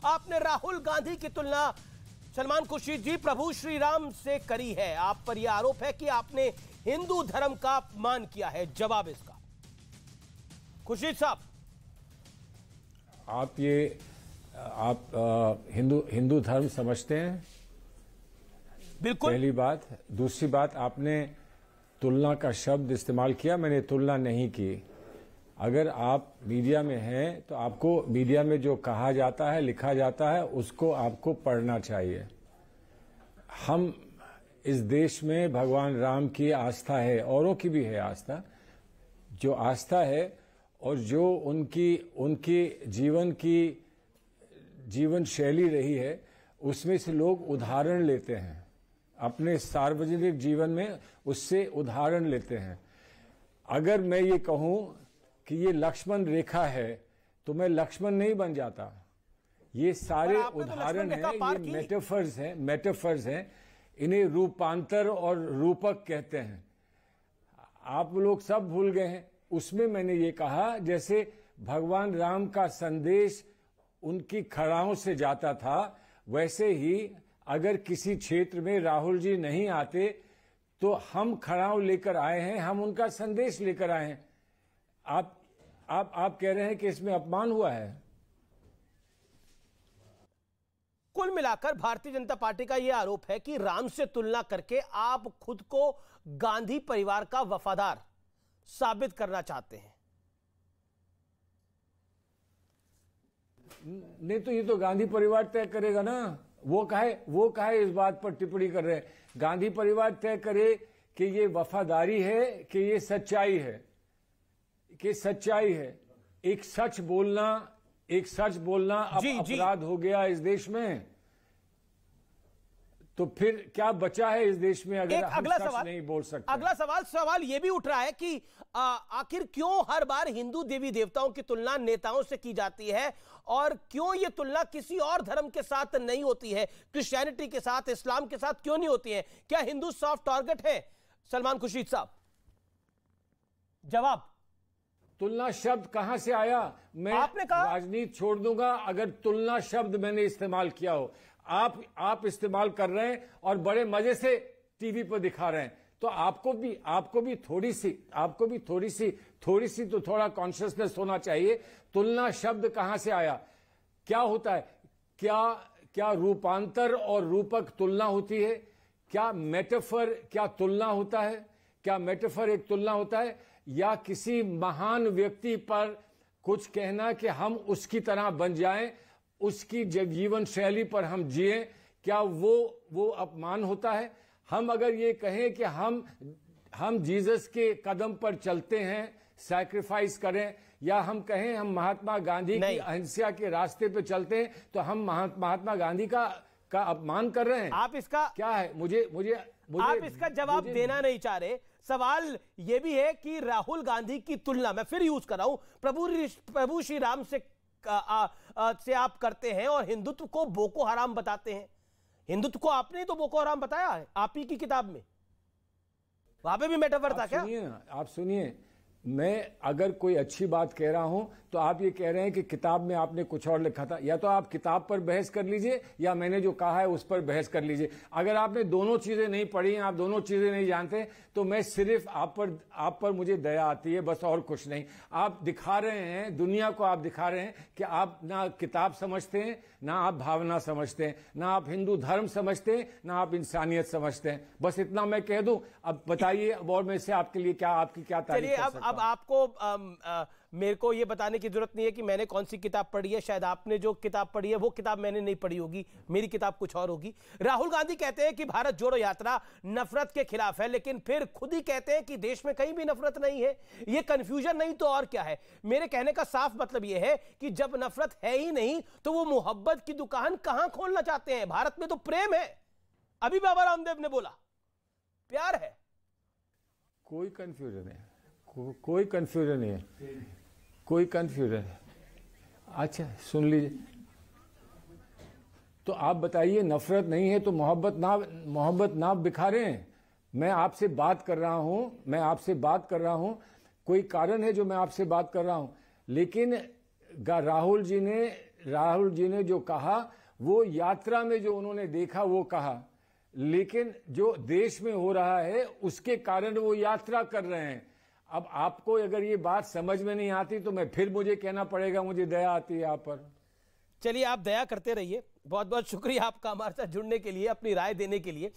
आपने राहुल गांधी की तुलना सलमान खुर्शीद जी प्रभु श्री राम से करी है। आप पर यह आरोप है कि आपने हिंदू धर्म का अपमान किया है। जवाब इसका खुर्शीद साहब। आप हिंदू धर्म समझते हैं? बिल्कुल। पहली बात। दूसरी बात, आपने तुलना का शब्द इस्तेमाल किया, मैंने तुलना नहीं की। अगर आप मीडिया में हैं तो आपको मीडिया में जो कहा जाता है, लिखा जाता है, उसको आपको पढ़ना चाहिए। हम इस देश में भगवान राम की आस्था है, औरों की भी है आस्था। जो आस्था है और जो उनकी जीवन शैली रही है, उसमें से लोग उदाहरण लेते हैं अपने सार्वजनिक जीवन में, उससे उदाहरण लेते हैं। अगर मैं ये कहूं कि ये लक्ष्मण रेखा है तो मैं लक्ष्मण नहीं बन जाता। ये सारे उदाहरण हैं, ये मेटाफर्स हैं। इन्हें रूपांतर और रूपक कहते हैं। आप लोग सब भूल गए हैं। उसमें मैंने ये कहा जैसे भगवान राम का संदेश उनकी खड़ाओं से जाता था, वैसे ही अगर किसी क्षेत्र में राहुल जी नहीं आते तो हम खड़ाओं लेकर आए हैं, हम उनका संदेश लेकर आए हैं। आप कह रहे हैं कि इसमें अपमान हुआ है। कुल मिलाकर भारतीय जनता पार्टी का यह आरोप है कि राम से तुलना करके आप खुद को गांधी परिवार का वफादार साबित करना चाहते हैं। नहीं तो ये तो गांधी परिवार तय करेगा ना। वो काहे इस बात पर टिप्पणी कर रहे हैं? गांधी परिवार तय करे कि ये वफादारी है कि ये सच्चाई है, एक सच बोलना अब अपराध हो गया इस देश में। तो फिर क्या बचा है इस देश में अगर हम सच नहीं बोल सकते? अगला सवाल यह भी उठ रहा है कि आखिर क्यों हर बार हिंदू देवी देवताओं की तुलना नेताओं से की जाती है और क्यों यह तुलना किसी और धर्म के साथ नहीं होती है? क्रिश्चियनिटी के साथ, इस्लाम के साथ क्यों नहीं होती है? क्या हिंदू सॉफ्ट टारगेट है? सलमान खुर्शीद साहब जवाब। तुलना शब्द कहां से आया? मैं आपने कहा राजनीति छोड़ दूंगा अगर तुलना शब्द मैंने इस्तेमाल किया हो। आप इस्तेमाल कर रहे हैं और बड़े मजे से टीवी पर दिखा रहे हैं। तो आपको भी थोड़ी सी तो थोड़ा कॉन्शियसनेस होना चाहिए। तुलना शब्द कहां से आया? क्या होता है? क्या रूपांतर और रूपक तुलना होती है? क्या मेटाफर क्या तुलना होता है? क्या मेटाफर एक तुलना होता है? या किसी महान व्यक्ति पर कुछ कहना कि हम उसकी तरह बन जाएं, उसकी जीवन शैली पर हम जिए, क्या वो अपमान होता है? हम अगर ये कहें कि हम जीसस के कदम पर चलते हैं, सैक्रिफाइस करें, या हम कहें हम महात्मा गांधी की अहिंसा के रास्ते पे चलते हैं, तो हम महात्मा गांधी का अपमान कर रहे हैं। आप इसका क्या है? मुझे आप इसका जवाब देना नहीं चाह रहे। सवाल यह भी है कि राहुल गांधी की तुलना, मैं फिर यूज कर रहा हूं, प्रभु श्री राम से आप करते हैं और हिंदुत्व को बोको हराम बताते हैं। हिंदुत्व को आपने ही तो बोको हराम बताया है, आप ही की किताब में। वहां पे भी मेटाफर था क्या? आप सुनिए, मैं अगर कोई अच्छी बात कह रहा हूं तो आप ये कह रहे हैं कि किताब में आपने कुछ और लिखा था। या तो आप किताब पर बहस कर लीजिए या मैंने जो कहा है उस पर बहस कर लीजिए। अगर आपने दोनों चीजें नहीं पढ़ी, आप दोनों चीजें नहीं जानते, तो मैं सिर्फ आप पर मुझे दया आती है, बस, और कुछ नहीं। आप दिखा रहे हैं, दुनिया को आप दिखा रहे हैं कि आप ना किताब समझते हैं, ना आप भावना समझते हैं, ना आप हिंदू धर्म समझते हैं, ना आप इंसानियत समझते हैं। बस इतना मैं कह दूं। अब बताइए, अब और मैं से आपके लिए आपकी क्या तारीफ कर सकता हूं? अब आपको मेरे को यह बताने की जरूरत नहीं है कि मैंने कौन सी किताब पढ़ी है। शायद आपने जो किताब पढ़ी है वो किताब मैंने नहीं पढ़ी होगी, मेरी किताब कुछ और होगी। राहुल गांधी कहते हैं कि भारत जोड़ो यात्रा नफरत के खिलाफ है, लेकिन फिर खुद ही कहते हैं कि देश में कहीं भी नफरत नहीं है। यह कंफ्यूजन नहीं तो और क्या है? मेरे कहने का साफ मतलब यह है कि जब नफरत है ही नहीं तो वो मोहब्बत की दुकान कहां खोलना चाहते हैं? भारत में तो प्रेम है। अभी बाबा रामदेव ने बोला प्यार है। कोई कंफ्यूजन है? कोई कंफ्यूजन नहीं है, कोई कंफ्यूजन है। अच्छा सुन लीजिए, तो आप बताइए, नफरत नहीं है तो मोहब्बत ना बिखारें। मैं आपसे बात कर रहा हूं, कोई कारण है जो मैं आपसे बात कर रहा हूं। लेकिन राहुल जी ने राहुल जी ने जो कहा वो यात्रा में जो उन्होंने देखा वो कहा, लेकिन जो देश में हो रहा है उसके कारण वो यात्रा कर रहे हैं। अब आपको अगर ये बात समझ में नहीं आती तो मुझे कहना पड़ेगा, मुझे दया आती है आप पर। चलिए, आप दया करते रहिए। बहुत बहुत शुक्रिया आपका हमारे साथ जुड़ने के लिए, अपनी राय देने के लिए।